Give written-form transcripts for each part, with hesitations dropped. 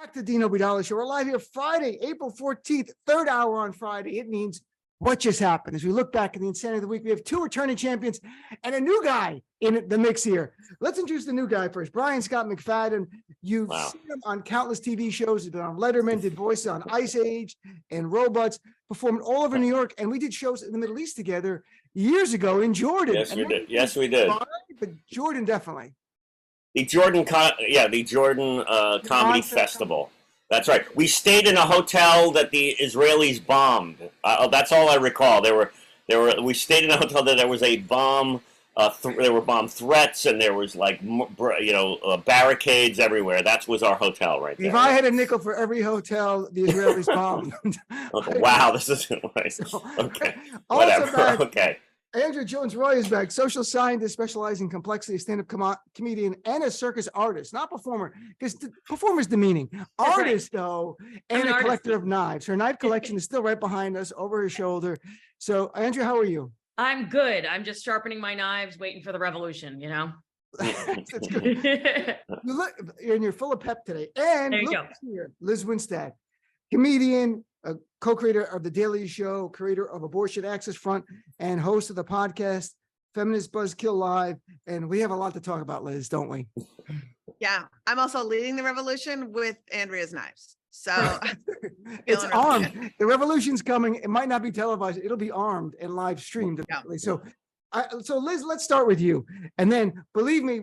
Back to Dean Obeidallah Show. We're live here Friday, April 14th, third hour on Friday. It means what just happened. As we look back at the insanity of the week, we have two returning champions and a new guy in the mix here. Let's introduce the new guy first. Brian Scott McFadden. You've seen him on countless TV shows. He's been on Letterman, did voices on Ice Age and Robots, performed all over New York, and we did shows in the Middle East together years ago in Jordan. Yes, we did. Yes, we did. But Jordan, definitely. The Jordan Comedy Festival. That's right. We stayed in a hotel that the Israelis bombed. That's all I recall. We stayed in a hotel that there was a bomb. There were bomb threats, and there was barricades everywhere. That was our hotel right there. If I had a nickel for every hotel the Israelis bombed. Wow, this isn't right. Okay, whatever. Okay. Andrea Jones-Rooy is back, social scientist specializing in complexity, stand-up comedian, and a circus artist, not performer, because performer is demeaning. Artist, though, and a collector of knives. Her knife collection is still right behind us, over her shoulder. So, Andrea, how are you? I'm good. I'm just sharpening my knives, waiting for the revolution, you know? That's good. You're full of pep today. And there you go. Here, Lizz Winstead, comedian, a co-creator of The Daily Show, creator of Abortion Access Front, and host of the podcast Feminist Buzzkill Live. And we have a lot to talk about, Liz, don't we? Yeah, I'm also leading the revolution with Andrea's knives. So it's armed. The revolution's coming. It might not be televised. It'll be armed and live streamed. Yeah. So Liz, let's start with you. And then, believe me,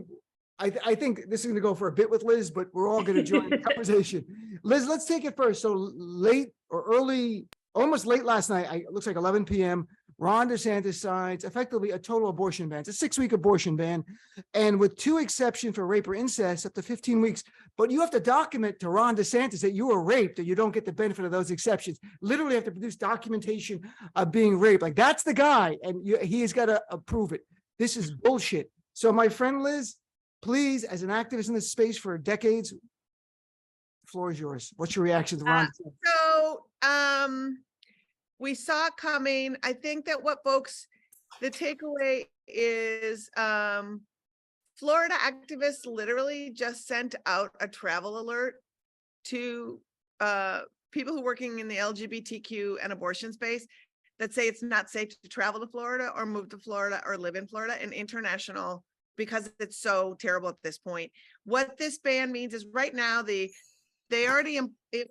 I think this is going to go for a bit with Liz, but we're all going to join the conversation. Liz, let's take it first. So late or early, almost late last night, it looks like 11 p.m., Ron DeSantis signs effectively a total abortion ban. It's a 6-week abortion ban, and with 2 exceptions for rape or incest, up to 15 weeks. But you have to document to Ron DeSantis that you were raped, or you don't get the benefit of those exceptions. Literally have to produce documentation of being raped. Like, that's the guy, and he has got to approve it. This is bullshit. So my friend Liz, please, as an activist in this space for decades, the floor is yours. What's your reaction to Ron? We saw it coming. I think that the takeaway is Florida activists literally just sent out a travel alert to people who are working in the LGBTQ and abortion space that say it's not safe to travel to Florida or move to Florida or live in Florida and international, because it's so terrible at this point. What this ban means is right now they already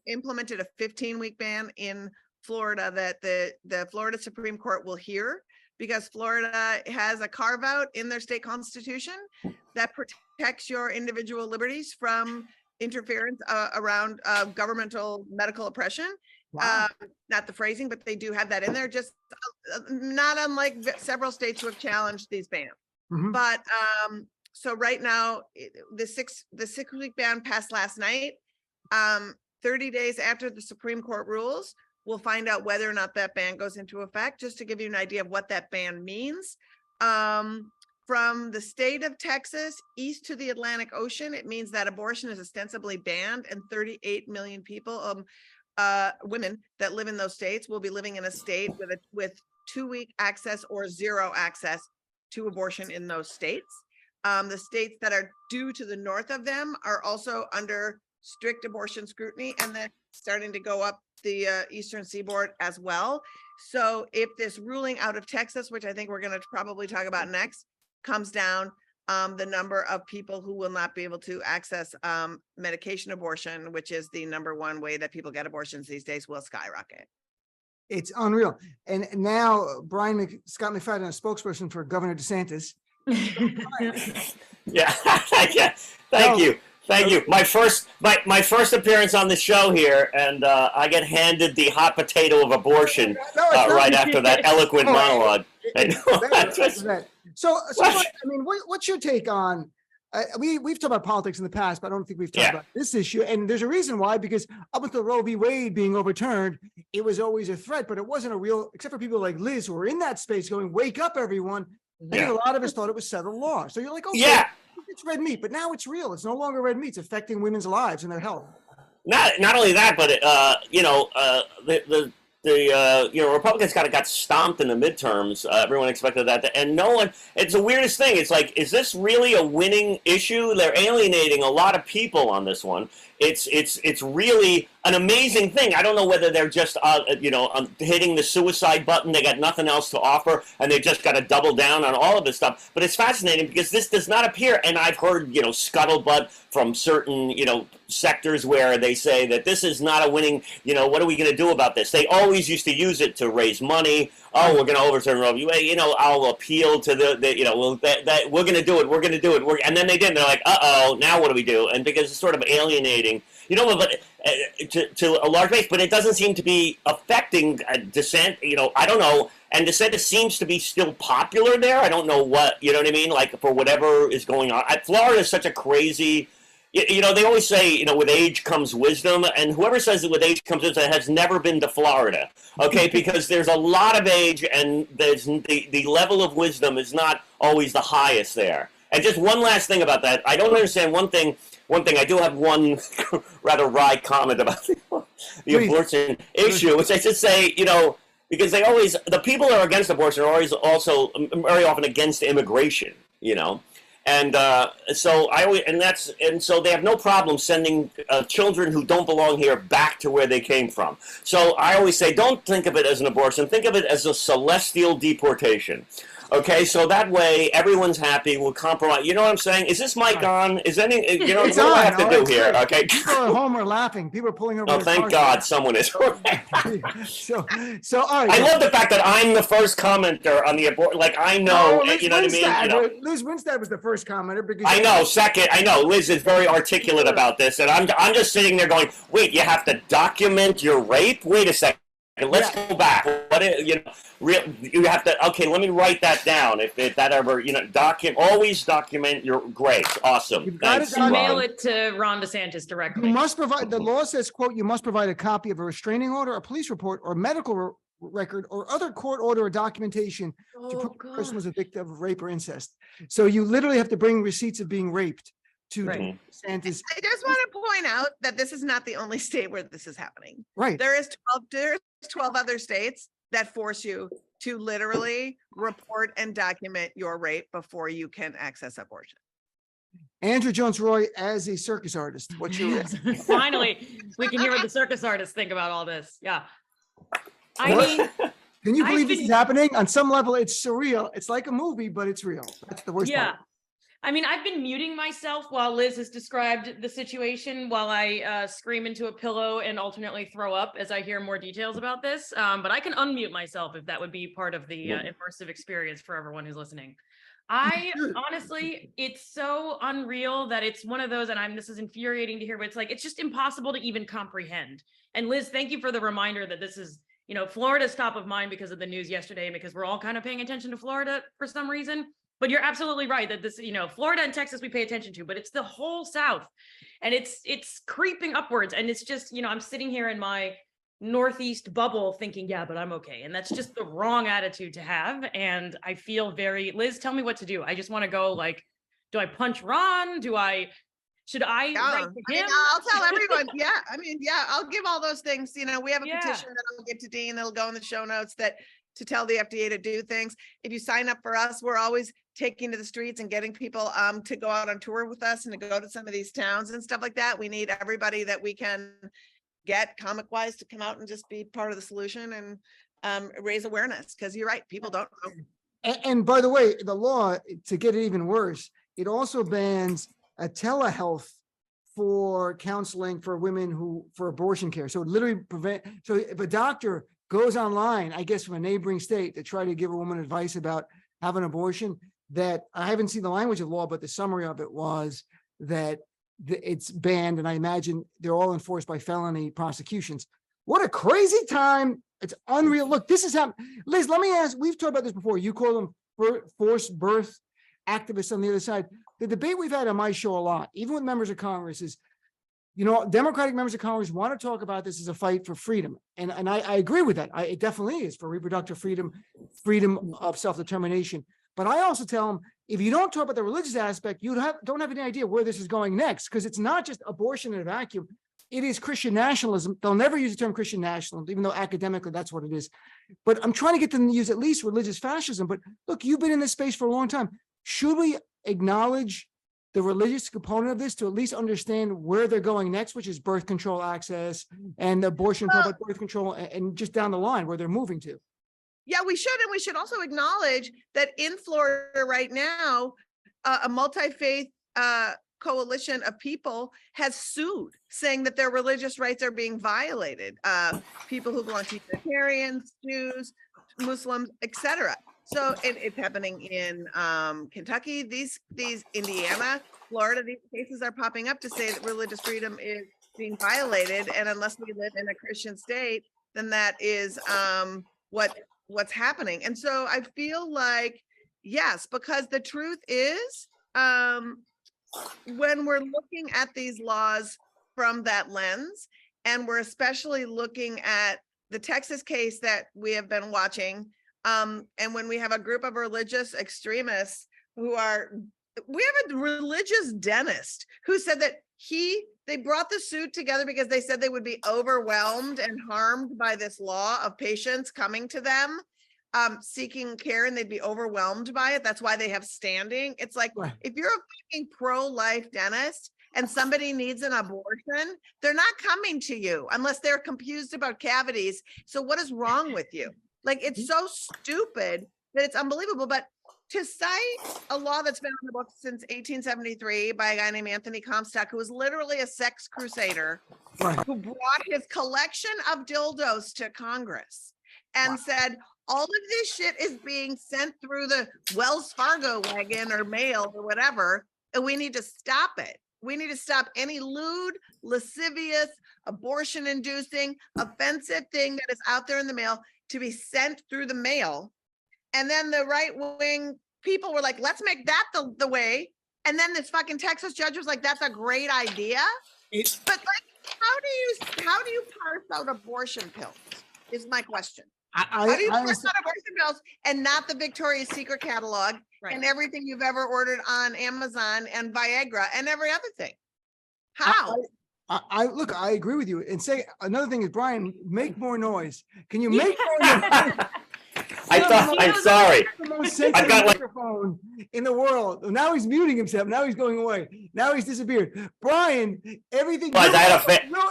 implemented a 15-week ban in Florida that the Florida Supreme Court will hear, because Florida has a carve out in their state constitution that protects your individual liberties from interference around governmental medical oppression. Wow. Not the phrasing, but they do have that in there, just not unlike several states who have challenged these bans. Mm-hmm. But so right now, the 6-week ban passed last night. 30 days after the Supreme Court rules, we'll find out whether or not that ban goes into effect. Just to give you an idea of what that ban means. From the state of Texas east to the Atlantic Ocean, it means that abortion is ostensibly banned, and 38 million people, women that live in those states, will be living in a state with 2-week access or 0 access to abortion in those states. The states that are due to the north of them are also under strict abortion scrutiny, and then starting to go up the eastern seaboard as well. So if this ruling out of Texas, which I think we're going to probably talk about next, comes down, the number of people who will not be able to access medication abortion, which is the #1 way that people get abortions these days, will skyrocket. It's unreal. And now Scott McFadden, a spokesperson for Governor DeSantis. Yeah. Thank you. Thank you. My first appearance on the show here, and I get handed the hot potato of abortion right after that eloquent monologue. So I mean, what's your take on? We've talked about politics in the past, but I don't think we've talked about this issue. And there's a reason why, because up until Roe v. Wade being overturned, it was always a threat, but it wasn't a real, except for people like Liz who were in that space going, "Wake up, everyone." I think a lot of us thought it was settled law. So you're like, okay, it's red meat, but now it's real. It's no longer red meat. It's affecting women's lives and their health. Not only that, but the Republicans kind of got stomped in the midterms. Everyone expected that, and no one. It's the weirdest thing. It's like, is this really a winning issue? They're alienating a lot of people on this one, it's really an amazing thing. I don't know whether they're just hitting the suicide button. They got nothing else to offer, and they just got to double down on all of this stuff. But it's fascinating because this does not appear. And I've heard scuttlebutt from certain sectors where they say that this is not a winning. What are we going to do about this? They always used to use it to raise money. Oh, we're going to overturn Roe v. Wade. I'll appeal to that we're going to do it. We're going to do it. And then they didn't. They're like, uh-oh, now what do we do? And because it's sort of alienating, but to a large base, but it doesn't seem to be affecting dissent. I don't know. And DeSantis seems to be still popular there. I don't know what, what I mean? Like for whatever is going on. Florida is such a crazy, they always say, with age comes wisdom. And whoever says that with age comes wisdom has never been to Florida. Okay, because there's a lot of age and there's the level of wisdom is not always the highest there. And just one last thing about that. I don't understand one thing. I do have one rather wry comment about the abortion issue, which I should say, because the people that are against abortion are always also very often against immigration, and so so they have no problem sending children who don't belong here back to where they came from. So I always say, don't think of it as an abortion, think of it as a celestial deportation. Okay, so that way everyone's happy. We'll compromise. You know what I'm saying? Is this mic on? Is any? What do I have to do here? Okay. People at home are laughing. People are pulling over. Oh, thank God, someone is. So all right. I love the fact that I'm the first commenter on the abort. Like I know, you know what I mean. Liz Winstead was the first commenter because I know. Second, I know Liz is very articulate about this, and I'm just sitting there going, "Wait, you have to document your rape? Wait a second. Let's go back. What is, you have to. Okay, let me write that down. If that ever, always document your great, awesome. Thanks. Mail it to Ron DeSantis directly. You must provide. The law says, "quote You must provide a copy of a restraining order, a police report, or medical record, or other court order or documentation to prove the person was a victim of rape or incest." So you literally have to bring receipts of being raped to DeSantis. I just want to point out that this is not the only state where this is happening. Right. There's 12 other states that force you to literally report and document your rape before you can access abortion. Andrea Jones-Rooy, as a circus artist, what's your Finally, we can hear what the circus artists think about all this. Yeah. I mean, can you believe this is happening? On some level, it's surreal. It's like a movie, but it's real. That's the worst part. I mean, I've been muting myself while Liz has described the situation, while I scream into a pillow and alternately throw up as I hear more details about this. But I can unmute myself if that would be part of the immersive experience for everyone who's listening. Honestly, it's so unreal that it's one of those, and this is infuriating to hear, but it's just impossible to even comprehend. And Liz, thank you for the reminder that this is, Florida's top of mind because of the news yesterday, and because we're all kind of paying attention to Florida for some reason. But you're absolutely right that this, Florida and Texas we pay attention to, but it's the whole South, and it's creeping upwards. And it's just, I'm sitting here in my Northeast bubble thinking, yeah, but I'm okay. And that's just the wrong attitude to have. And I feel Liz, tell me what to do. I just want to go do I punch Ron? Should I write to him? I'll tell everyone. I'll give all those things. We have a petition that I'll get to Dean. That'll go in the show notes to tell the FDA to do things. If you sign up for us, we're always taking to the streets and getting people to go out on tour with us and to go to some of these towns and stuff like that. We need everybody that we can get comic wise to come out and just be part of the solution and raise awareness, because you're right, people don't know. And by the way, the law, to get it even worse, it also bans a telehealth for counseling for women for abortion care. So it literally so if a doctor goes online, I guess from a neighboring state, to try to give a woman advice about having an abortion, that I haven't seen the language of the law, but the summary of it was that it's banned, and I imagine they're all enforced by felony prosecutions. What a crazy time. It's unreal. Look, this is happening. Liz, let me ask, we've talked about this before. You call them forced birth activists on the other side. The debate we've had on my show a lot, even with members of Congress, is, Democratic members of Congress want to talk about this as a fight for freedom. And I agree with that. It definitely is for reproductive freedom, freedom of self-determination. But I also tell them, if you don't talk about the religious aspect, you don't have any idea where this is going next, because it's not just abortion in a vacuum. It is Christian nationalism. They'll never use the term Christian nationalism, even though academically that's what it is. But I'm trying to get them to use at least religious fascism. But look, you've been in this space for a long time. Should we acknowledge the religious component of this to at least understand where they're going next, which is birth control access and abortion, birth control, and just down the line where they're moving to. Yeah, we should. And we should also acknowledge that in Florida right now, a multi-faith coalition of people has sued, saying that their religious rights are being violated. People who belong to Unitarians, Jews, Muslims, etc. So it's happening in Kentucky, these Indiana, Florida, these cases are popping up to say that religious freedom is being violated. And unless we live in a Christian state, then that is what's happening. And so I feel like, yes, because the truth is, when we're looking at these laws from that lens, and we're especially looking at the Texas case that we have been watching, and when we have a group of religious extremists we have a religious dentist who said that they brought the suit together because they said they would be overwhelmed and harmed by this law of patients coming to them seeking care, and they'd be overwhelmed by it. That's why they have standing. It's like, Right. if you're a fucking pro-life dentist and somebody needs an abortion, they're not coming to you unless they're confused about cavities. So what is wrong with you? Like, it's so stupid that it's unbelievable. But to cite a law that's been on the books since 1873 by a guy named Anthony Comstock, who was literally a sex crusader, Right. who brought his collection of dildos to Congress and said, all of this shit is being sent through the Wells Fargo wagon or mail or whatever, and we need to stop it. We need to stop any lewd, lascivious, abortion-inducing, offensive thing that is out there in the mail to be sent through the mail. And then the right-wing people were like, let's make that the way. And then this fucking Texas judge was like, that's a great idea. But like, how do you parse out abortion pills is my question. How do you parse out abortion pills and not the Victoria's Secret catalog and everything you've ever ordered on Amazon and Viagra and every other thing? How? Look, I agree with you. And say another thing is, Brian, make more noise. Can you make more noise? I'm sorry. The most sensitive microphone in the world. Now he's muting himself. Now he's going away. Now he's disappeared. Brian, everything.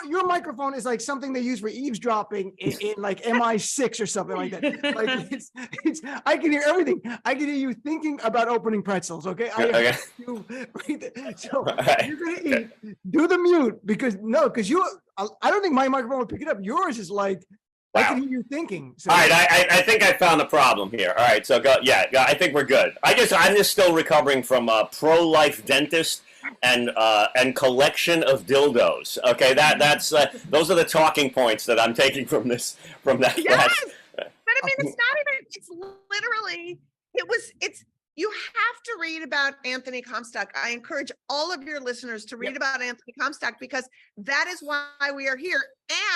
Your microphone is like something they use for eavesdropping in like MI6 or something like that. Like it's. I can hear everything. I can hear you thinking about opening pretzels. Okay. Okay. So you're gonna eat. Do the mute because you. I don't think my microphone would pick it up. Yours is like. Wow. I can hear you thinking. So. All right, I think I found the problem here. All right, so go. Yeah, I think we're good. I'm just still recovering from a pro-life dentist and collection of dildos. Okay, that's those are the talking points that I'm taking from that. Yes, but I mean, it's not even. It's literally. You have to read about Anthony Comstock. I encourage all of your listeners to read about Anthony Comstock because that is why we are here.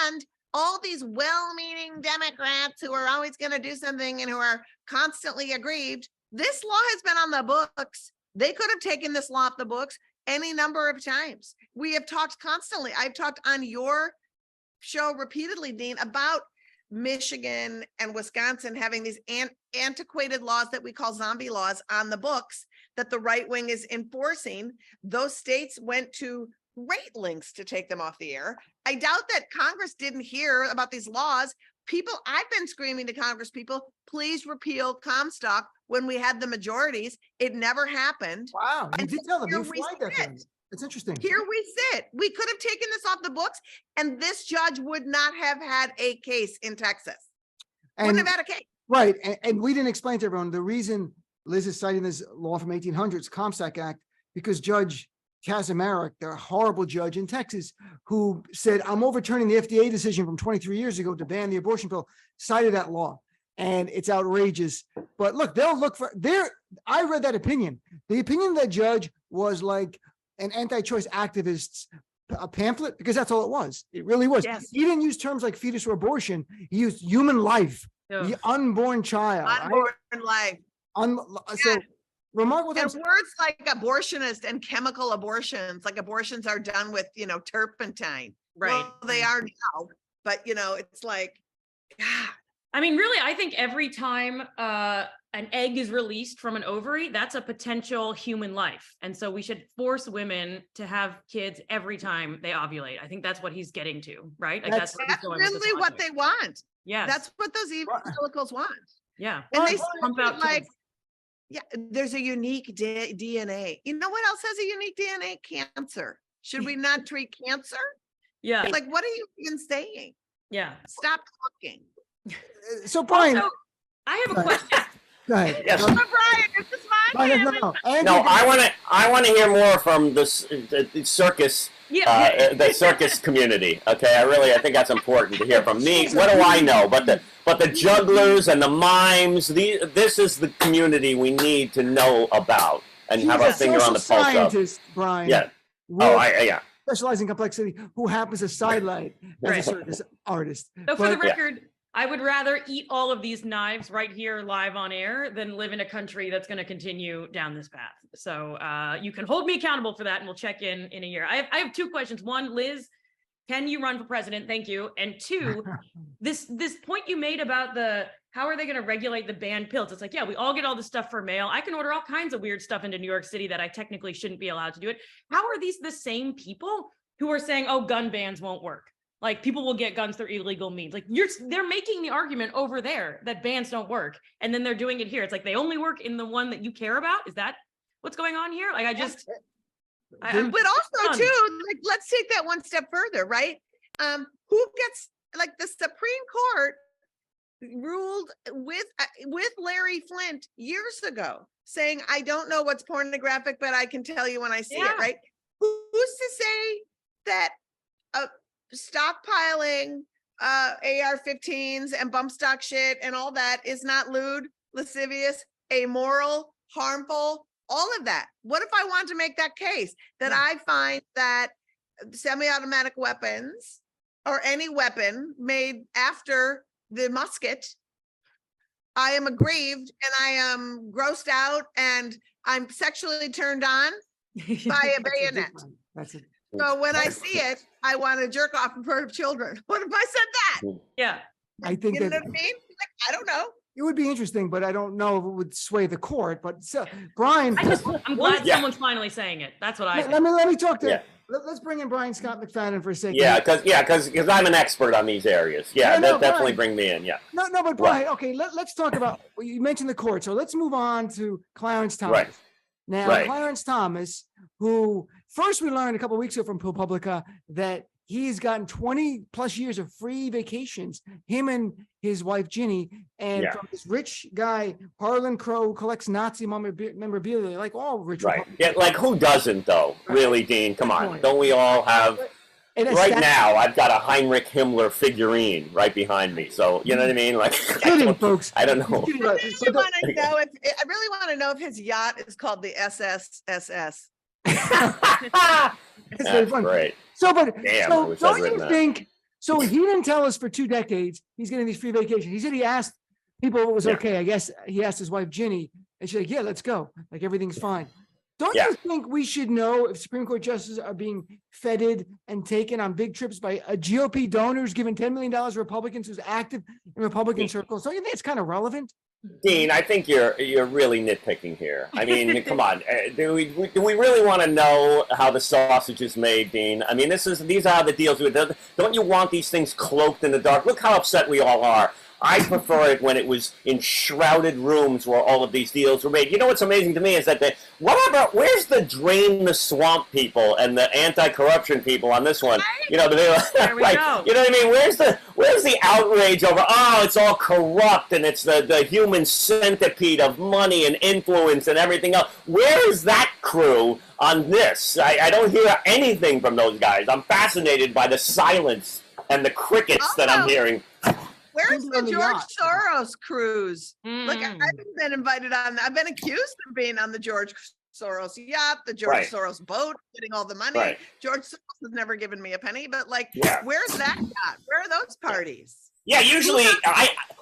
And all these well-meaning Democrats who are always going to do something and who are constantly aggrieved, this law has been on the books. They could have taken this law off the books any number of times. We have talked constantly. I've talked on your show repeatedly, Dean, about Michigan and Wisconsin having these antiquated laws that we call zombie laws on the books that the right wing is enforcing. Those states went to great lengths to take them off the air. I doubt that Congress didn't hear about these laws. I've been screaming to Congress people, please repeal Comstock when we had the majorities. It never happened. Wow, you did tell them. You flagged that thing. It's interesting. Here we sit. We could have taken this off the books, and this judge would not have had a case in Texas. Wouldn't have had a case. Right, and we didn't explain to everyone the reason Liz is citing this law from 1800s, Comstock Act, because Judge Kaczmarek, the horrible judge in Texas, who said, I'm overturning the FDA decision from 23 years ago to ban the abortion pill, cited that law. And it's outrageous. But look, they'll look for I read that opinion. The opinion of that judge was like an anti-choice activist's pamphlet, because that's all it was. It really was. Yes. He didn't use terms like fetus or abortion. He used human life, the unborn child. Unborn life. So remarkable. And words like abortionist and chemical abortions, like abortions are done with, turpentine. Right. Well, they are now, but it's like, God. I mean, really, I think every time an egg is released from an ovary, that's a potential human life. And so we should force women to have kids every time they ovulate. I think that's what he's getting to, right? Like That's really what they want. Yeah. That's what those evangelicals want. Yeah. And they pump out like, kids. yeah, there's a unique DNA. You know what else has a unique DNA? Cancer. Should we not treat cancer? Yeah. Like, what are you even saying? Yeah. Stop talking. So Brian, Also, I have a question. go ahead. Yes. Brian, this is my Brian, family. no. No, I want to hear more from the circus, the circus community. Okay, I think that's important to hear from me. What do I know? But the jugglers and the mimes, this is the community we need to know about and have our finger on the pulse of. Scientist, Brian. Yeah. Yeah. Specializing complexity, who happens to sidelight as a circus artist. So for the record, I would rather eat all of these knives right here live on air than live in a country that's going to continue down this path. So you can hold me accountable for that, and we'll check in a year. I have two questions. One, Liz, can you run for president? Thank you. And two, this point you made about how are they going to regulate the banned pills? It's like, yeah, we all get all this stuff for mail. I can order all kinds of weird stuff into New York City that I technically shouldn't be allowed to do it. How are these the same people who are saying, oh, gun bans won't work? Like, people will get guns through illegal means. Like, they're making the argument over there that bans don't work, and then they're doing it here. It's like they only work in the one that you care about. Is that what's going on here? Like, but also too, like, let's take that one step further, right? Who gets, like, the Supreme Court ruled with Larry Flint years ago, saying, I don't know what's pornographic, but I can tell you when I see it, right? Who's to say that stockpiling AR-15s and bump stock shit and all that is not lewd, lascivious, amoral, harmful, all of that? What if I want to make that case that I find that semi-automatic weapons or any weapon made after the musket, I am aggrieved and I am grossed out and I'm sexually turned on by a bayonet? So when I see it, I want to jerk off in front of children. What if I said that? Yeah. I think you know what I mean? Like, I don't know. It would be interesting, but I don't know if it would sway the court. But Brian, I'm glad someone's finally saying it. That's what I think. Let me talk to. Let's bring in Brian Scott McFadden for a second. Yeah, because I'm an expert on these areas. Definitely bring me in. Yeah. No, but Brian, okay, let's talk about. You mentioned the court, so let's move on to Clarence Thomas. Right. Now, Clarence Thomas, who first we learned a couple of weeks ago from ProPublica that he's gotten 20 plus years of free vacations, him and his wife, Ginny, and from this rich guy, Harlan Crow, collects Nazi memorabilia, like all rich. Right. Yeah, like who doesn't, though? Really, Dean? Come on. Don't we all have... Right now, I've got a Heinrich Himmler figurine right behind me. So, you know what I mean? Like, folks. I don't know. I really want to know if his yacht is called the SSSS. That's great. So don't you think, so he didn't tell us for 2 decades he's getting these free vacations. He said he asked people if it was okay. I guess he asked his wife, Ginny, and she's like, yeah, let's go. Like, everything's fine. Don't you think we should know if Supreme Court justices are being feted and taken on big trips by GOP donors giving $10 million to Republicans who's active in Republican circles? Don't you think it's kind of relevant? Dean, I think you're really nitpicking here. I mean, come on. Do we really want to know how the sausage is made, Dean? I mean, these are the deals. Don't you want these things cloaked in the dark? Look how upset we all are. I prefer it when it was in shrouded rooms where all of these deals were made. You know what's amazing to me is that where's the drain the swamp people and the anti-corruption people on this one? You know, there we go. You know what I mean? Where's the outrage over, it's all corrupt and it's the human centipede of money and influence and everything else? Where is that crew on this? I don't hear anything from those guys. I'm fascinated by the silence and the crickets that I'm hearing. Where's the George Soros cruise? Look, I haven't been invited on. I've been accused of being on the George Soros yacht, the George Soros boat, getting all the money. George Soros has never given me a penny, but where's that yacht? Where are those parties? Yeah, usually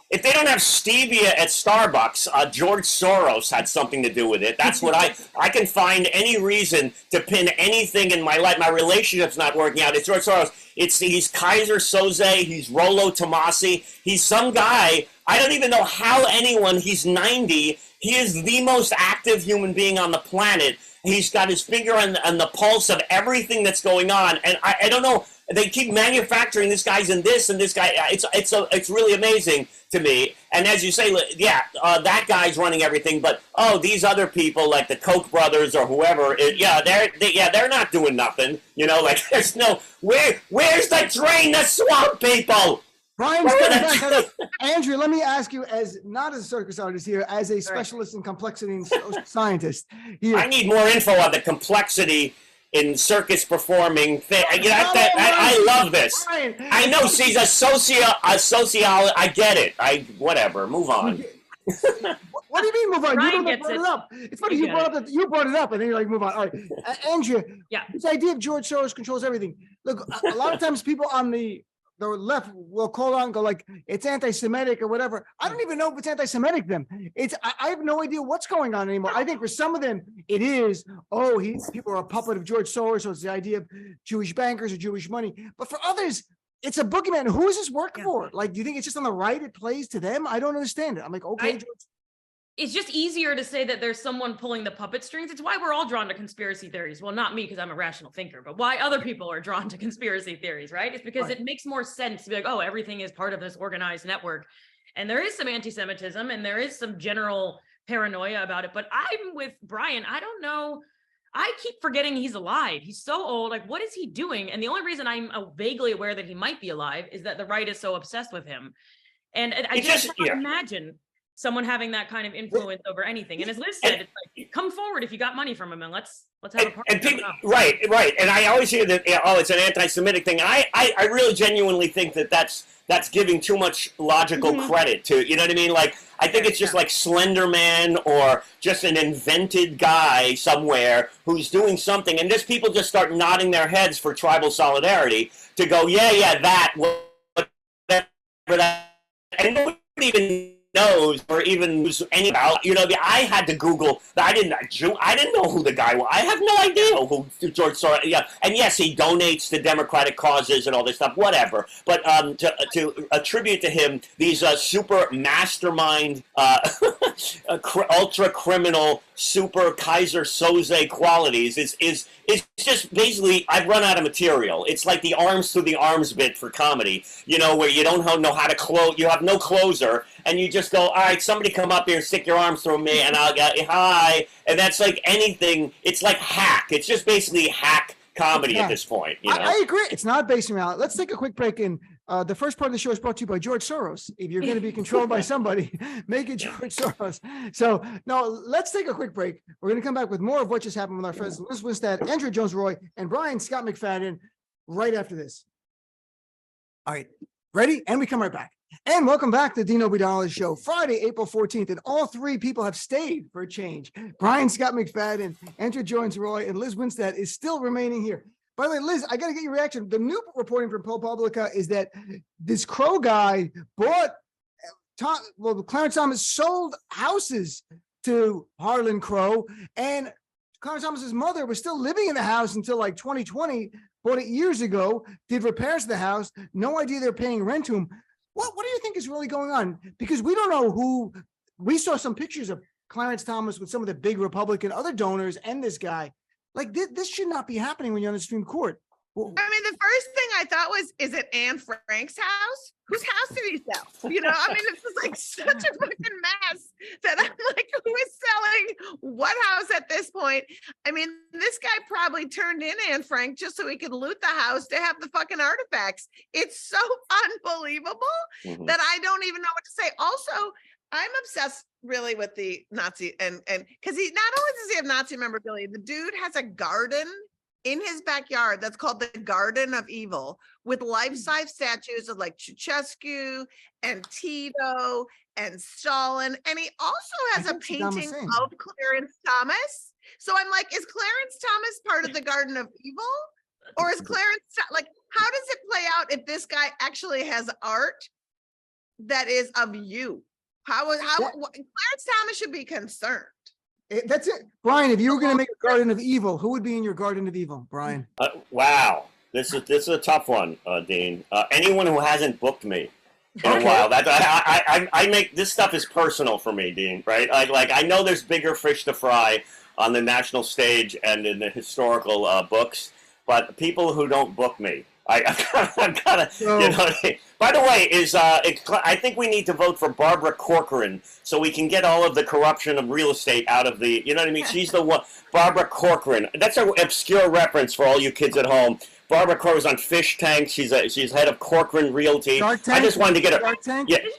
if they don't have stevia at Starbucks, George Soros had something to do with it. That's what I can find any reason to pin anything in my life. My relationship's not working out. It's George Soros. He's Kaiser Soze. He's Rollo Tomasi. He's some guy. I don't even know how anyone. He's 90. He is the most active human being on the planet. He's got his finger on the pulse of everything that's going on, and I don't know. They keep manufacturing this guy's in this and this guy. It's really amazing to me. And as you say, that guy's running everything. But these other people like the Koch brothers or whoever, they're not doing nothing. Like there's no where's the drain the swamp people? Brian's Andrew, let me ask you, as not as a circus artist here, as a specialist in complexity and scientist. Here. I need more info on the complexity in circus performing thing. I love this. Brian. I know she's a sociologist. I get it. Whatever. Move on. What do you mean move on? Brian You brought it up. It's funny you brought it up, and then you're like, move on. All right, Andrea. Yeah. This idea of George Soros controls everything. Look, a lot of times people on the left will call on and go like, it's anti-Semitic or whatever. I don't even know if it's anti-Semitic then. I have no idea what's going on anymore. I think for some of them it is, people are a puppet of George Soros, so it's the idea of Jewish bankers or Jewish money. But for others, it's a boogeyman. Who is this work for? Like, do you think it's just on the right, it plays to them? I don't understand it. I'm like, okay, George. It's just easier to say that there's someone pulling the puppet strings. It's why we're all drawn to conspiracy theories. Well, not me, because I'm a rational thinker, but why other people are drawn to conspiracy theories, right? It's because it makes more sense to be like, everything is part of this organized network. And there is some anti-Semitism and there is some general paranoia about it. But I'm with Brian. I don't know. I keep forgetting he's alive. He's so old. Like, what is he doing? And the only reason I'm vaguely aware that he might be alive is that the right is so obsessed with him. And I just can't imagine someone having that kind of influence over anything. And as Liz said, it's like, come forward if you got money from him and let's have a party. And people, right. And I always hear that, it's an anti-Semitic thing. I really genuinely think that's giving too much logical credit to, you know what I mean? Like, I think it's just like Slender Man or just an invented guy somewhere who's doing something. And just people just start nodding their heads for tribal solidarity to go, that, whatever that. And nobody even knows or even knows any about, I had to Google. I didn't know who the guy was. I have no idea who George Soros. Yeah, and yes, he donates to democratic causes and all this stuff. Whatever. But to attribute to him these super mastermind, ultra criminal, super Kaiser Soze qualities is just basically, I've run out of material. It's like the arms to the arms bit for comedy, where you don't know how to close. You have no closer. And you just go, all right, somebody come up here and stick your arms through me, and I'll go, hi. And that's like anything. It's like hack. It's just basically hack comedy at this point. I agree. It's not based on reality. Let's take a quick break. And the first part of the show is brought to you by George Soros. If you're going to be controlled by somebody, make it George Soros. So, no, let's take a quick break. We're going to come back with more of what just happened with our friends Lizz Winstead, Andrea Jones-Rooy, and Brian Scott McFadden right after this. All right. Ready? And we come right back. And welcome back to Dean Obeidallah Show, Friday, April 14th. And all three people have stayed for a change. Brian Scott McFadden, Andrea Jones-Rooy, and Lizz Winstead is still remaining here. By the way, Liz, I got to get your reaction. The new reporting from ProPublica is that this Crow guy Clarence Thomas sold houses to Harlan Crow, and Clarence Thomas's mother was still living in the house until like 2020, bought it years ago, did repairs to the house, no idea they're paying rent to him. What do you think is really going on? Because we don't know who. We saw some pictures of Clarence Thomas with some of the big Republican other donors and this guy. Like, this should not be happening when you're on the Supreme Court. Well, I mean, the first thing I thought was, is it Anne Frank's house? Whose house did he sell? This is like such a fucking mess that I'm like, who is selling what house at this point? I mean, this guy probably turned in Anne Frank just so he could loot the house to have the fucking artifacts. It's so unbelievable that I don't even know what to say. Also, I'm obsessed really with the Nazi and because he not only does he have Nazi memorabilia, the dude has a garden in his backyard that's called the Garden of Evil with life-size statues of like Ceausescu and Tito and Stalin. And he also has a painting of Clarence Thomas. So I'm like, is Clarence Thomas part of the Garden of Evil? Or is Clarence, like, how does it play out if this guy actually has art that is of you. Clarence Thomas should be concerned. That's it. Brian, if you were going to make a garden of evil, who would be in your garden of evil, Brian? Wow. This is a tough one, Dean. Anyone who hasn't booked me in a while. That I make this stuff is personal for me, Dean. Right? I know there's bigger fish to fry on the national stage and in the historical books, but people who don't book me, I'm kind of, you know. By the way, I think we need to vote for Barbara Corcoran so we can get all of the corruption of real estate out of the, you know what I mean? She's the one, Barbara Corcoran. That's an obscure reference for all you kids at home. Barbara Corcoran's on Fish Tank. She's head of Corcoran Realty. I just wanted to get her.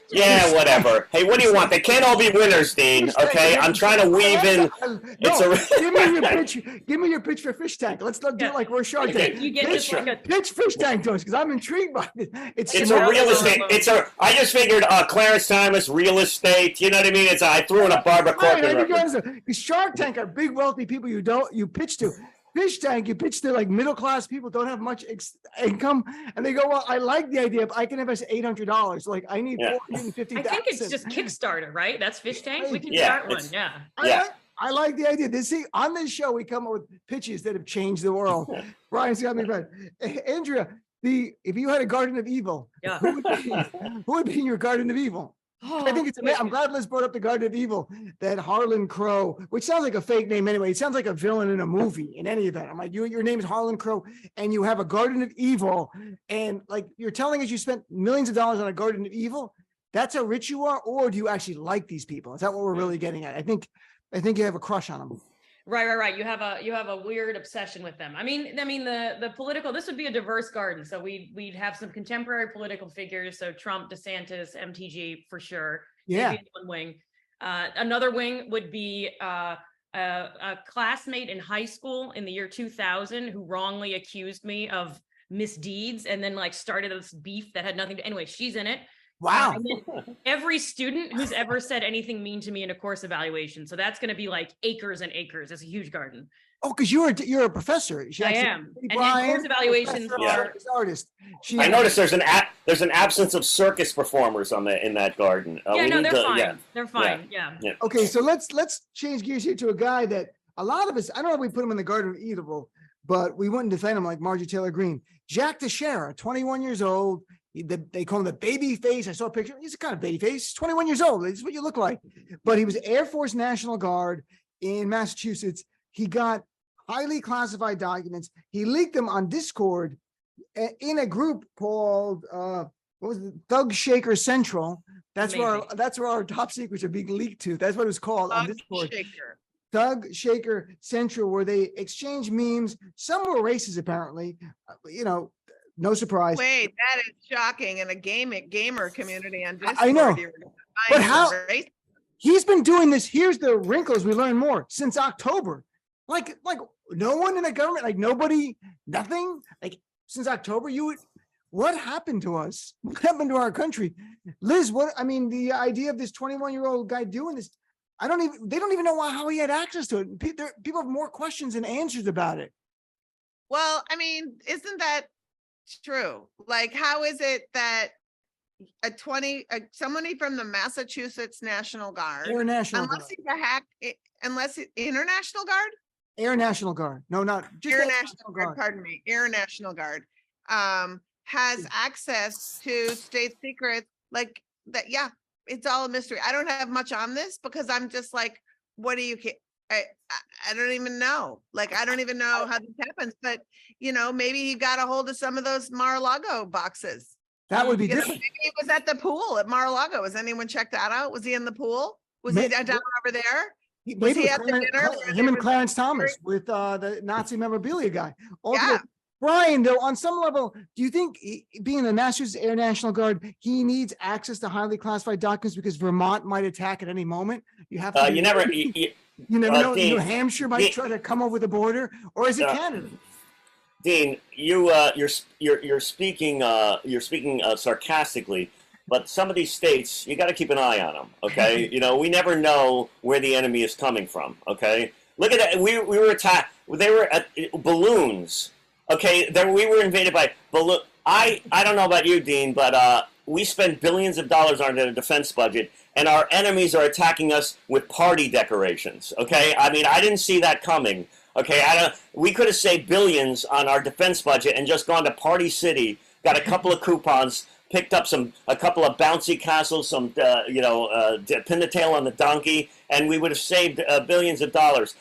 Yeah, whatever. Hey, what do you want? They can't all be winners, Dean. Okay, I'm trying to weave in. Give me your pitch for Fish Tank. Let's not do it like we're Shark Tank. You get pitch Fish Tank to us because I'm intrigued by it. It's a real estate. I just figured Clarence Thomas real estate. You know what I mean? I threw in a Barbara Corcoran. Shark Tank are big wealthy people you pitch to. Fish Tank, you pitch to like middle class people, don't have much income, and they go, "Well, I like the idea, but I can invest $800. Like, I need $450,000." I think it's just Kickstarter, right? That's Fish Tank. We can start one. I like the idea. On this show, we come up with pitches that have changed the world. Brian's got me right. Andrea, if you had a garden of evil, who would be in your garden of evil? I think I'm glad Liz brought up the Garden of Evil, that Harlan Crow, which sounds like a fake name anyway. It sounds like a villain in a movie in any event. I'm like, your name is Harlan Crow and you have a Garden of Evil, and like you're telling us you spent millions of dollars on a Garden of Evil. That's how rich you are, or do you actually like these people? Is that what we're really getting at? I think you have a crush on them. Right. You have a weird obsession with them. I mean, the political. This would be a diverse garden, so we'd have some contemporary political figures. So Trump, DeSantis, MTG for sure. Yeah. Maybe one wing. Another wing would be a classmate in high school in the year 2000 who wrongly accused me of misdeeds and then like started this beef that had nothing to. Anyway, she's in it. Wow. Every student who's ever said anything mean to me in a course evaluation. So that's going to be like acres and acres. It's a huge garden. Oh, because you're a professor. I am. And course evaluations are artist. I noticed there's an absence of circus performers in that garden. They're fine. They're fine. Yeah. Okay, so let's change gears here to a guy that a lot of us, I don't know if we put him in the Garden of Evil, but we wouldn't defend him like Marjorie Taylor Greene. Jack Teixeira, 21 years old. They call him the baby face. I saw a picture. He's a kind of baby face. He's 21 years old. This is what you look like. But he was Air Force National Guard in Massachusetts. He got highly classified documents. He leaked them on Discord in a group called Thug Shaker Central. That's where our top secrets are being leaked to. That's what it was called on Discord. Thug Shaker Central, where they exchange memes. Some were racist, apparently. No surprise. Wait, that is shocking in a gamer community on Discord. I know. But how he's been doing this? Here's the wrinkles. We learn more since October. Like no one in the government, like nobody, nothing. Like since October, what happened to us? What happened to our country? Liz, the idea of this 21-year-old guy doing this, they don't even know how he had access to it. People have more questions than answers about it. Well, isn't that true? Like, how is it that somebody from the Massachusetts National Guard, Air National Guard, International Guard? Air National Guard. No, not just Air National Guard. Pardon me, Air National Guard has access to state secrets like that. Yeah, it's all a mystery. I don't have much on this because I'm just like, what do you? I don't even know. Like, I don't even know how this happens, but maybe he got a hold of some of those Mar-a-Lago boxes. That would be different. Maybe he was at the pool at Mar-a-Lago. Has anyone checked that out? Was he in the pool? Was he down over there? Was he at the dinner? Him and Clarence Thomas with the Nazi memorabilia guy. Brian, though, on some level, do you think being in the Massachusetts Air National Guard, he needs access to highly classified documents because Vermont might attack at any moment? You have to. You never know. Dean, New Hampshire might try to come over the border, or is it Canada? Dean, you're speaking sarcastically, but some of these states you got to keep an eye on them. Okay, we never know where the enemy is coming from. Okay, look at that. We were attacked. They were at balloons. Okay, we were invaded by I don't know about you, Dean, but we spend billions of dollars on the defense budget, and our enemies are attacking us with party decorations. Okay, I mean, I didn't see that coming. Okay, we could have saved billions on our defense budget and just gone to Party City, got a couple of coupons, picked up a couple of bouncy castles, some pin the tail on the donkey, and we would have saved billions of dollars.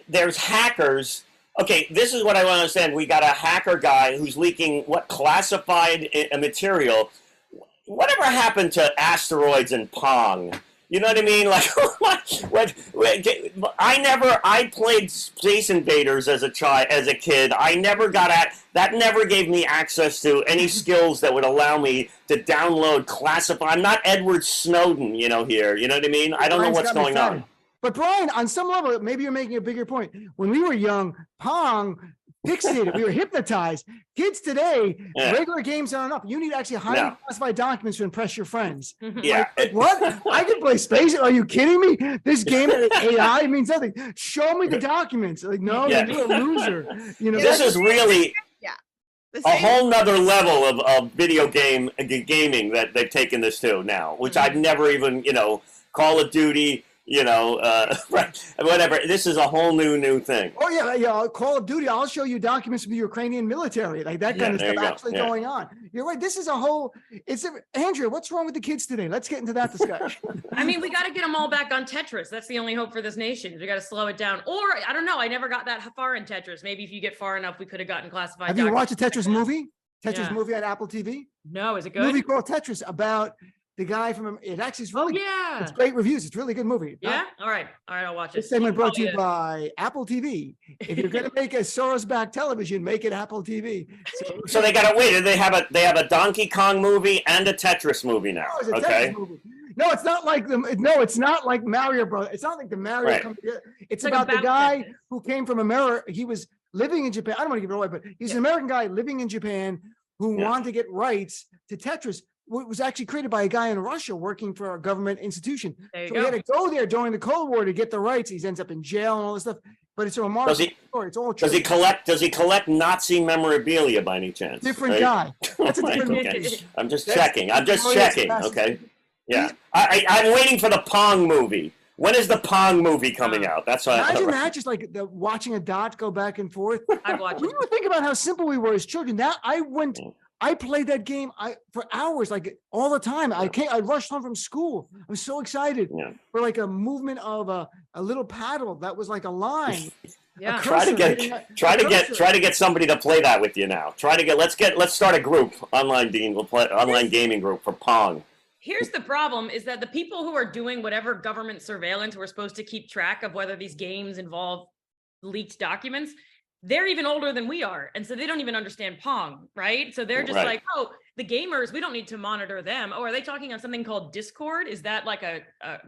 There's hackers. Okay, this is what I want to understand. We got a hacker guy who's leaking classified material. Whatever happened to asteroids and Pong? You know what I mean? Like, I played Space Invaders as a kid. I never got that. Never gave me access to any skills that would allow me to download classified. I'm not Edward Snowden, here. You know what I mean? I don't know what's going on. But Brian, on some level, maybe you're making a bigger point. When we were young, Pong fixated. We were hypnotized. Kids today, regular games aren't enough. You need actually highly classified documents to impress your friends. Yeah. Like, what? I can play Space. Are you kidding me? This game AI means nothing. Show me the documents. Like, no, you're a loser. This is really a whole nother level of video gaming that they've taken this to now, which I've never even, Call of Duty, whatever. This is a whole new thing. Oh yeah, Call of Duty. I'll show you documents from the Ukrainian military, like that kind of stuff actually going on. You're right. This is a whole. Andrea, what's wrong with the kids today? Let's get into that discussion. I mean, we got to get them all back on Tetris. That's the only hope for this nation. We got to slow it down. Or I don't know. I never got that far in Tetris. Maybe if you get far enough, we could have gotten classified. Have you watched a Tetris movie? Tetris movie on Apple TV? No, is it good? A movie called Tetris about the guy from it actually is really it's great reviews. It's a really good movie. All right, I'll watch it. This segment brought to you by Apple TV. If you're going to make a Soros-backed television, make it Apple TV. So they got to wait. They have a Donkey Kong movie and a Tetris movie now. No, it's a Tetris movie. No, it's not like it's not like Mario Bros. It's not like the Mario. It's about the guy who came from America. He was living in Japan. I don't want to give it away, but he's an American guy living in Japan who wanted to get rights to Tetris. It was actually created by a guy in Russia working for a government institution. So he had to go there during the Cold War to get the rights. He ends up in jail and all this stuff. But it's a remarkable story. It's all true. Does he collect Nazi memorabilia by any chance? Different guy. That's a different movie. I'm just checking. Okay. Yeah. I'm waiting for the Pong movie. When is the Pong movie coming out? That's why. Imagine that, just like watching a dot go back and forth. I'd watch it. When you think about how simple we were as children, I played that game for hours, like all the time. I rushed home from school. I was so excited for like a movement of a little paddle that was like a line. Yeah. Try to get somebody to play that with you now. Let's start a group online, Dean. We'll play online gaming group for Pong. Here's the problem is that the people who are doing whatever government surveillance we're supposed to keep track of whether these games involve leaked documents, they're even older than we are. And so they don't even understand Pong, right? So they're just like, oh, the gamers, we don't need to monitor them. Oh, are they talking on something called Discord? Is that like an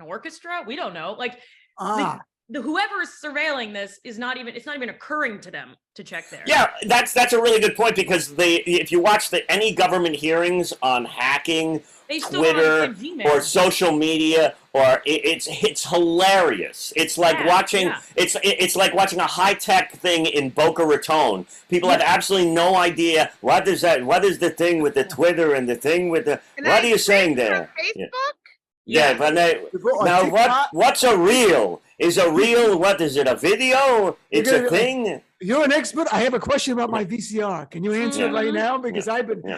orchestra? We don't know. Like whoever is surveilling this it's not even occurring to them to check there. Yeah, that's a really good point because if you watch any government hearings on hacking, Twitter or social media, or it's hilarious. It's like watching it's like watching a high-tech thing in Boca Raton. People have absolutely no idea what is the thing with the Twitter and the thing with the what are you saying there? Facebook? Yeah, but now what's a reel? Is a reel, what is it, a video? It's a thing? You're an expert. I have a question about my VCR. Can you answer it right now? Because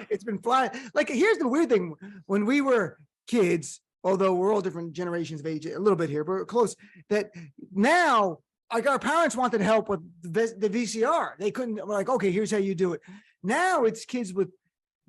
it's been flying. Like, here's the weird thing. When we were kids, although we're all different generations of age, a little bit here, but we're close, that now, like our parents wanted help with the VCR. They couldn't, we're like, okay, here's how you do it. Now it's kids with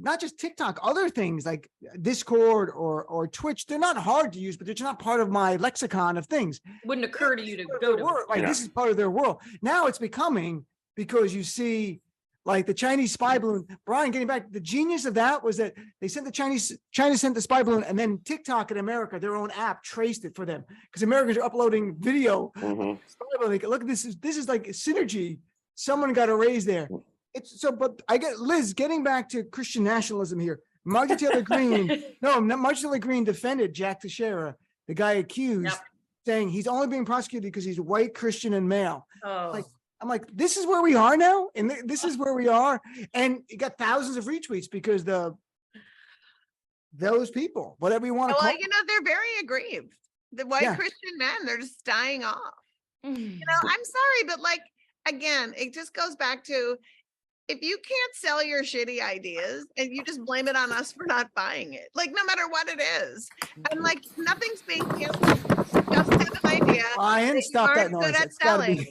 not just TikTok, other things like Discord or Twitch. They're not hard to use, but they're just not part of my lexicon of things. Wouldn't occur to you to go to. Like this is part of their world. Now it's becoming, because you see like the Chinese spy balloon. Brian, getting back, the genius of that was that they sent China sent the spy balloon, and then TikTok in America, their own app traced it for them. Because Americans are uploading video. Like, look, this is like synergy. Someone got a raise there. But I get Liz, getting back to Christian nationalism here. Marjorie Taylor Greene defended Jack Teixeira, the guy accused, saying he's only being prosecuted because he's white, Christian, and male. Oh. Like, I'm like, this is where we are now, and this is where we are, and it got thousands of retweets because those people, whatever you want to call Well, them. you know, they're very aggrieved. The white Christian men, they're just dying off. You know, I'm sorry, but like, again, it just goes back to, if you can't sell your shitty ideas and you just blame it on us for not buying it, like no matter what it is, and like nothing's being canceled, just have an idea. Ryan, stop that noise. Good at selling.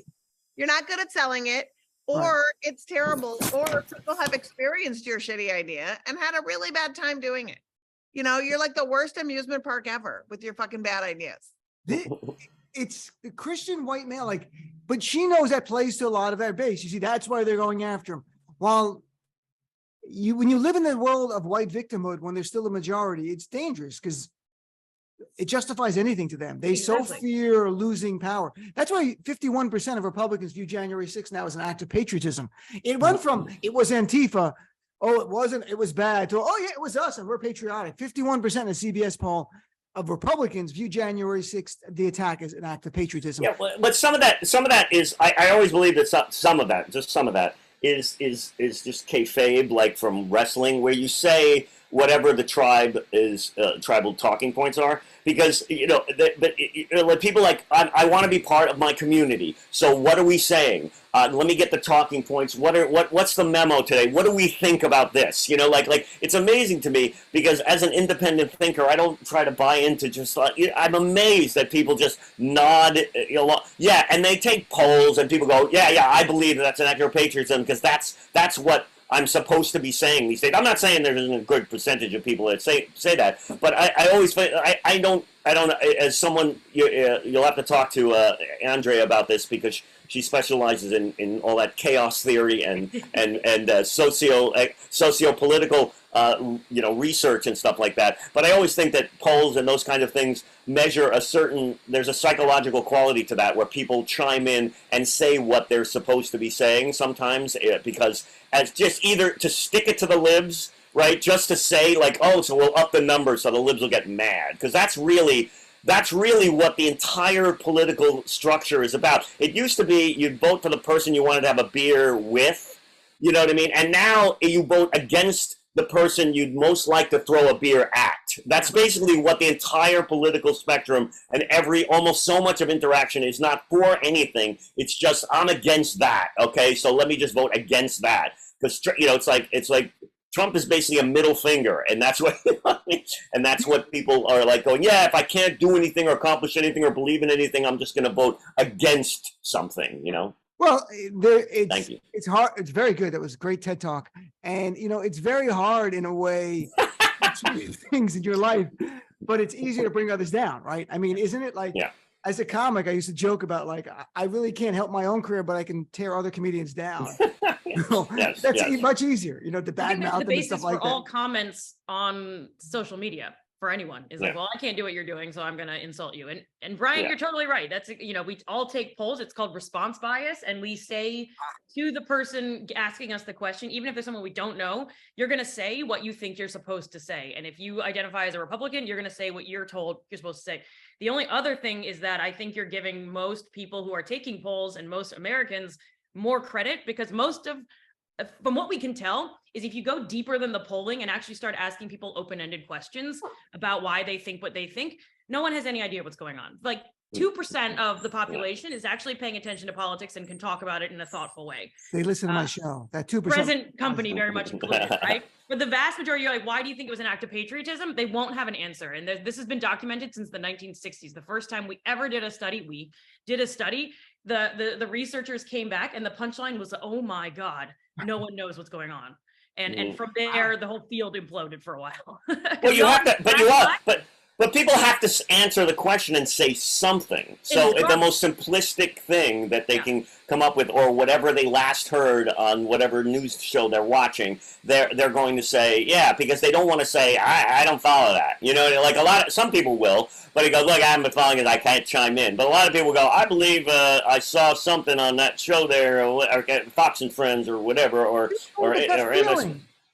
You're not good at selling it, or it's terrible, or people have experienced your shitty idea and had a really bad time doing it. You know, you're like the worst amusement park ever with your fucking bad ideas. It's the Christian white male, like, but she knows that plays to a lot of their base. You see, that's why they're going after him. While when you live in the world of white victimhood, when there's still a majority, it's dangerous because it justifies anything to them. They so fear losing power. That's why 51% of Republicans view January 6th now as an act of patriotism. It went from, it was Antifa, oh, it wasn't, it was bad, to, oh yeah, it was us and we're patriotic. 51% of CBS poll of Republicans view January 6th, the attack, as an act of patriotism. Yeah, but some of that is, I always believe that some of that is just kayfabe, like from wrestling, where you say whatever the tribe is, tribal talking points are, because, you know, like people like, I want to be part of my community. So what are we saying? Let me get the talking points. What's the memo today? What do we think about this? You know, like it's amazing to me because as an independent thinker, I don't try to buy into just, I'm amazed that people just nod, you know, yeah, and they take polls and people go, yeah, I believe that's an act of patriotism because that's what I'm supposed to be saying these days. I'm not saying there isn't a good percentage of people that say that, but I always I don't as someone you'll have to talk to Andrea about this because she specializes in all that chaos theory and socio-political you know, research and stuff like that. But I always think that polls and those kind of things measure there's a psychological quality to that where people chime in and say what they're supposed to be saying sometimes because as just either to stick it to the libs, right, just to say like, oh, so we'll up the numbers so the libs will get mad, because that's really what the entire political structure is about. It used to be you'd vote for the person you wanted to have a beer with, you know what I mean? And now you vote against the person you'd most like to throw a beer at. That's basically what the entire political spectrum and almost so much of interaction is not for anything. It's just, I'm against that, okay? So let me just vote against that. Because, you know, it's like Trump is basically a middle finger, and that's what people are like going, yeah, if I can't do anything or accomplish anything or believe in anything, I'm just going to vote against something, you know? Well, Thank you. It's hard. It's very good. That was a great TED Talk. And, you know, it's very hard in a way to do things in your life, but it's easier to bring others down, right? I mean, isn't it like, as a comic, I used to joke about like, I really can't help my own career, but I can tear other comedians down. That's much easier, you know, to badmouth them and stuff like that. All comments on social media for anyone is like, well, I can't do what you're doing, so I'm going to insult you. And Brian, you're totally right. That's, you know, we all take polls. It's called response bias. And we say to the person asking us the question, even if there's someone we don't know, you're going to say what you think you're supposed to say. And if you identify as a Republican, you're going to say what you're told you're supposed to say. The only other thing is that I think you're giving most people who are taking polls and most Americans more credit, because from what we can tell, is if you go deeper than the polling and actually start asking people open-ended questions about why they think what they think, no one has any idea what's going on. Like 2% of the population is actually paying attention to politics and can talk about it in a thoughtful way. They listen to my show. That 2%. Present company very much included, right? But the vast majority are like, why do you think it was an act of patriotism? They won't have an answer. And this has been documented since the 1960s. The first time we ever did a study, the researchers came back and the punchline was, oh my God, no one knows what's going on. And from there, the whole field imploded for a while. Well, but people have to answer the question and say something. So the most simplistic thing that they can come up with, or whatever they last heard on whatever news show they're watching, they're going to say, yeah, because they don't want to say, I don't follow that. You know, like some people will, but they go, look, I haven't been following it, I can't chime in. But a lot of people go, I believe I saw something on that show there, or Fox and Friends, or whatever, or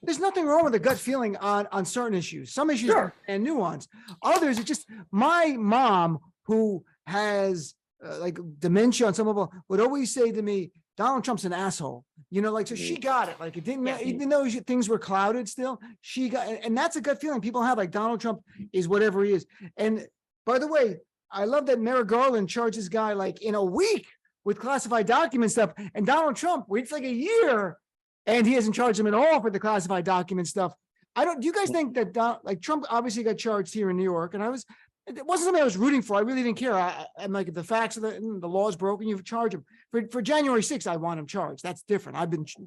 there's nothing wrong with a gut feeling on certain issues. Some issues and nuance. Others, it's just my mom, who has like dementia on some level, would always say to me, Donald Trump's an asshole. You know, like, so she got it. Like, it didn't matter, even though things were clouded still, she got, and that's a gut feeling people have, like, Donald Trump is whatever he is. And by the way, I love that Merrick Garland charged this guy like in a week with classified document stuff, and Donald Trump waits like a year and he hasn't charged him at all for the classified document stuff. Do you guys think that like Trump obviously got charged here in New York, and it wasn't something I was rooting for. I really didn't care. I'm like, if the facts of the law is broken, you charge him. For January 6th, I want him charged. That's different.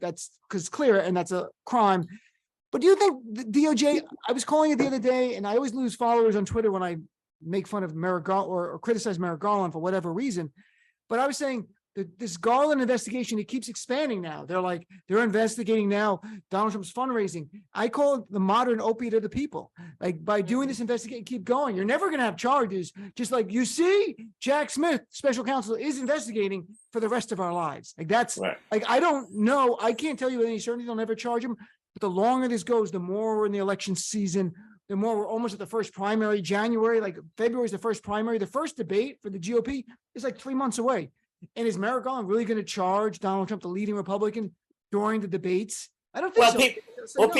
That's because clear, and that's a crime. But do you think the DOJ, I was calling it the other day, and I always lose followers on Twitter when I make fun of Merrick Garland or criticize Merrick Garland for whatever reason. But I was saying that this Garland investigation, it keeps expanding now. They're investigating now Donald Trump's fundraising. I call it the modern opiate of the people. Like, by doing this investigation, keep going. You're never going to have charges. Just like, you see, Jack Smith, special counsel, is investigating for the rest of our lives. Like, that's right. Like, I don't know. I can't tell you with any certainty they'll never charge him. But the longer this goes, the more we're in the election season, the more we're almost at the first primary. January, like February is the first primary. The first debate for the GOP is like 3 months away. And is Merrick Garland really going to charge Donald Trump, the leading Republican, during the debates? I don't think so.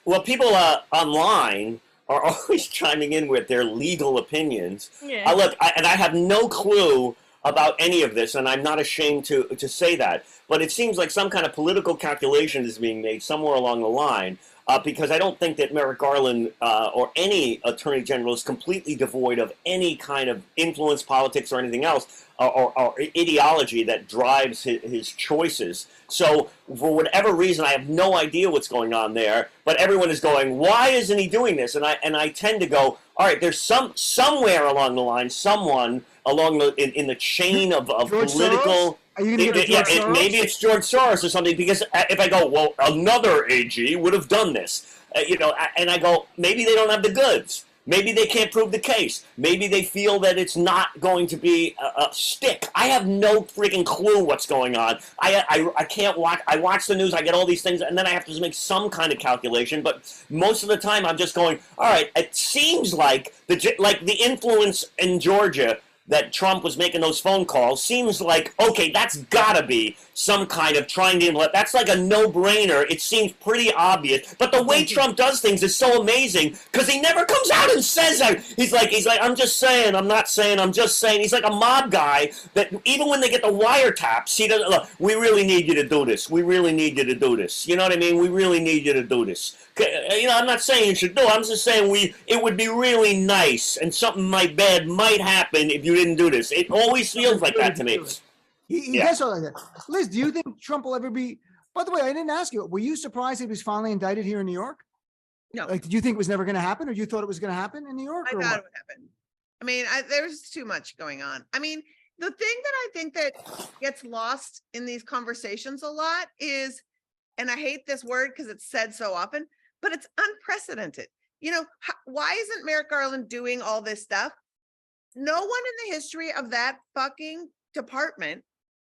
Well, people online are always chiming in with their legal opinions. Yeah. Look, I have no clue about any of this, and I'm not ashamed to say that. But it seems like some kind of political calculation is being made somewhere along the line. Because I don't think that Merrick Garland or any attorney general is completely devoid of any kind of influence, politics, or anything else, or ideology that drives his choices. So for whatever reason, I have no idea what's going on there, but everyone is going, why isn't he doing this? And I tend to go, all right, there's somewhere along the line, someone along in the chain of political... Maybe it's George Soros or something, because if I go, well, another AG would have done this, and I go, maybe they don't have the goods. Maybe they can't prove the case. Maybe they feel that it's not going to be a stick. I have no freaking clue what's going on. I can't watch. I watch the news. I get all these things, and then I have to make some kind of calculation. But most of the time, I'm just going, all right, it seems like the influence in Georgia that Trump was making those phone calls seems like, okay, that's gotta be some kind of trying to implement. That's like a no-brainer. It seems pretty obvious. But the way Trump does things is so amazing because he never comes out and says that. He's like, I'm just saying, I'm not saying, I'm just saying. He's like a mob guy that even when they get the wiretaps, he doesn't, look, we really need you to do this. We really need you to do this. You know what I mean? We really need you to do this. I'm not saying you should do it. I'm just saying it would be really nice and something bad might happen if you didn't do this. It always feels like that to me. He does something like that. Liz, do you think Trump will ever be, by the way, I didn't ask you, were you surprised he was finally indicted here in New York? No. Like, did you think it was never going to happen, or you thought it was going to happen in New York? I thought it would happen. I mean, there's too much going on. I mean, the thing that I think that gets lost in these conversations a lot is, and I hate this word because it's said so often, but it's unprecedented. Why isn't Merrick Garland doing all this stuff? No one in the history of that fucking department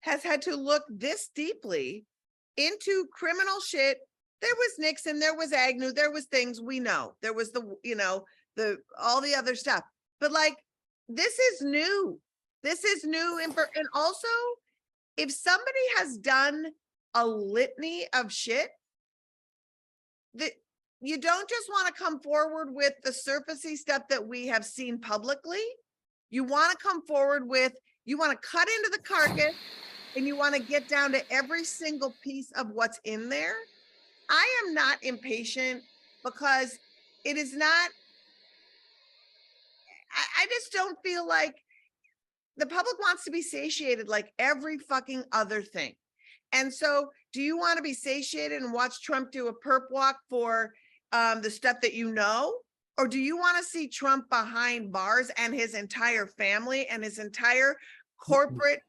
has had to look this deeply into criminal shit. There was Nixon, there was Agnew, there was things we know. There was all the other stuff. But like, this is new. This is new. And also, if somebody has done a litany of shit, that you don't just want to come forward with the surfacey stuff that we have seen publicly. You want to come forward with, you want to cut into the carcass, and you want to get down to every single piece of what's in there. I am not impatient because it is not, I just don't feel like the public wants to be satiated like every fucking other thing. And so do you want to be satiated and watch Trump do a perp walk for the stuff that you know? Or do you want to see Trump behind bars and his entire family and his entire corporate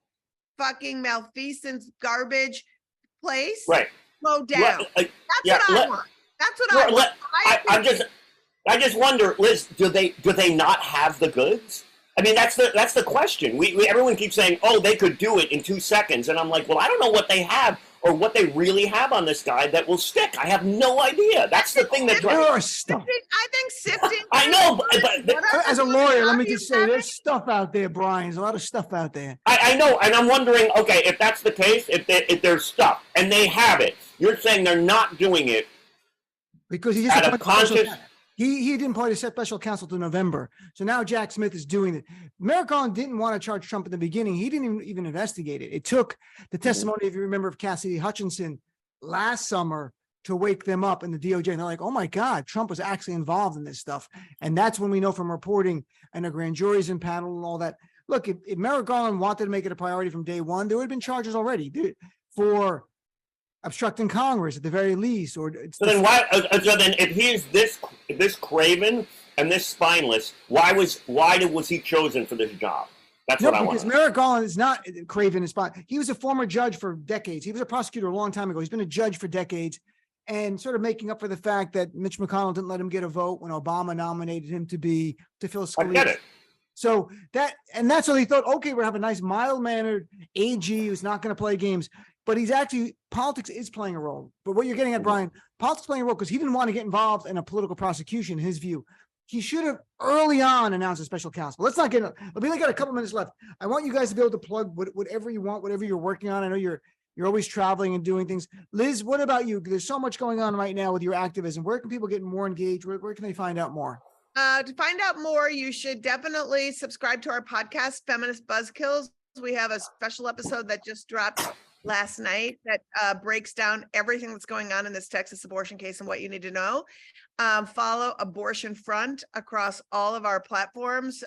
fucking malfeasance garbage place? Right. Slow down. That's what I want. That's what I want. I just wonder, Liz, do they not have the goods? I mean, that's the question. Everyone keeps saying, oh, they could do it in 2 seconds. And I'm like, well, I don't know what they have or what they really have on this guy that will stick. I have no idea. That's the thing that drives. I think sifting. I know, as a lawyer, let me just say, there's stuff out there, Brian. There's a lot of stuff out there. I know, and I'm wondering, okay, if that's the case, if there's stuff, and they have it, you're saying they're not doing it because he just out of conscious. He didn't appoint a special counsel to November. So now Jack Smith is doing it. Merrick Garland didn't want to charge Trump in the beginning. He didn't even investigate it. It took the testimony, if you remember, of Cassidy Hutchinson last summer to wake them up in the DOJ. And they're like, oh my God, Trump was actually involved in this stuff. And that's when we know from reporting and a grand jury's in panel and all that. Look, if Merrick Garland wanted to make it a priority from day one, there would have been charges already for obstructing Congress at the very least. Or so then why? So then, if he's this craven and this spineless, why was he chosen for this job? That's what I want. Because Merrick Garland is not craven and spineless. He was a former judge for decades. He was a prosecutor a long time ago. He's been a judge for decades, and sort of making up for the fact that Mitch McConnell didn't let him get a vote when Obama nominated him to fill Scalia's. I get it. So that's how he thought. Okay, we're having a nice mild-mannered AG who's not going to play games. But politics is playing a role. But what you're getting at, Brian, politics is playing a role because he didn't want to get involved in a political prosecution, in his view. He should have early on announced a special counsel. Let's not get it. We only got a couple minutes left. I want you guys to be able to plug whatever you want, whatever you're working on. I know you're always traveling and doing things. Liz, what about you? There's so much going on right now with your activism. Where can people get more engaged? Where can they find out more? To find out more, you should definitely subscribe to our podcast, Feminist Buzzkills. We have a special episode that just dropped last night that breaks down everything that's going on in this Texas abortion case and what you need to know. Follow Abortion Front across all of our platforms.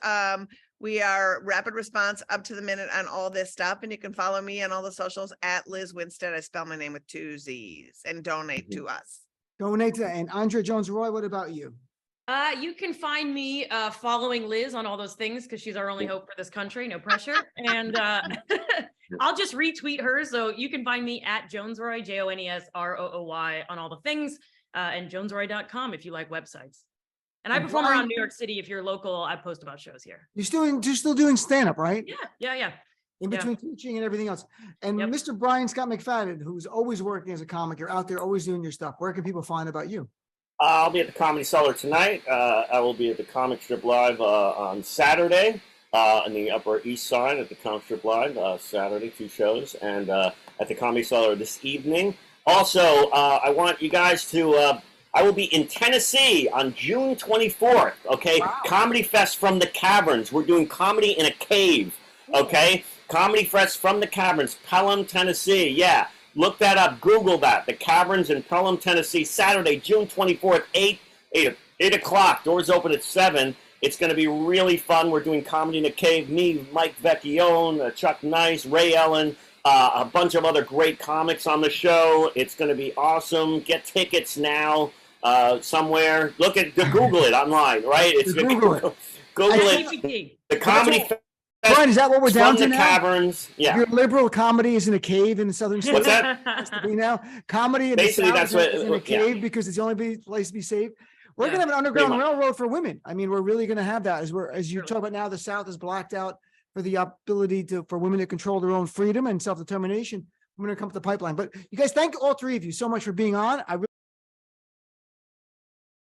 We are rapid response, up to the minute on all this stuff. And you can follow me on all the socials at Lizz Winstead. I spell my name with 2 Z's, and donate to us. Donate to, and Andrea Jones-Rooy, what about you? You can find me following Liz on all those things because she's our only hope for this country. No pressure. And I'll just retweet her. So you can find me at Jones-Rooy, JONESROOY on all the things, and jonesrooy.com if you like websites. And I perform around New York City. If you're local, I post about shows here. You're still doing stand-up, right? Yeah. In between teaching and everything else. And Mr. Brian Scott McFadden, who's always working as a comic, you're out there always doing your stuff. Where can people find about you? I'll be at the Comedy Cellar tonight. I will be at the Comic Strip Live on Saturday on the Upper East Side at the Comic Strip Live, Saturday, 2 shows, and at the Comedy Cellar this evening. Also, I want you guys to, I will be in Tennessee on June 24th, okay? Wow. Comedy Fest from the Caverns. We're doing comedy in a cave, okay? Comedy Fest from the Caverns, Pelham, Tennessee, yeah. Look that up. Google that. The Caverns in Pelham, Tennessee, Saturday, June 24th, 8 o'clock. Doors open at 7. It's going to be really fun. We're doing comedy in a cave. Me, Mike Vecchione, Chuck Nice, Ray Ellen, a bunch of other great comics on the show. It's going to be awesome. Get tickets now somewhere. Google it online, right? It's Google it. Google it. The Comedy Fest. Brian, is that what we're down to now? Caverns, yeah. Your liberal comedy is in a cave in the southern states. What's that? Now, comedy in basically the south is in a cave yeah. because it's the only place to be safe. We're going to have an underground railroad for women. I mean, we're really going to have that as you talk about now. The South is blacked out for the ability for women to control their own freedom and self-determination. I'm going to come to the pipeline. But you guys, thank all 3 of you so much for being on. I really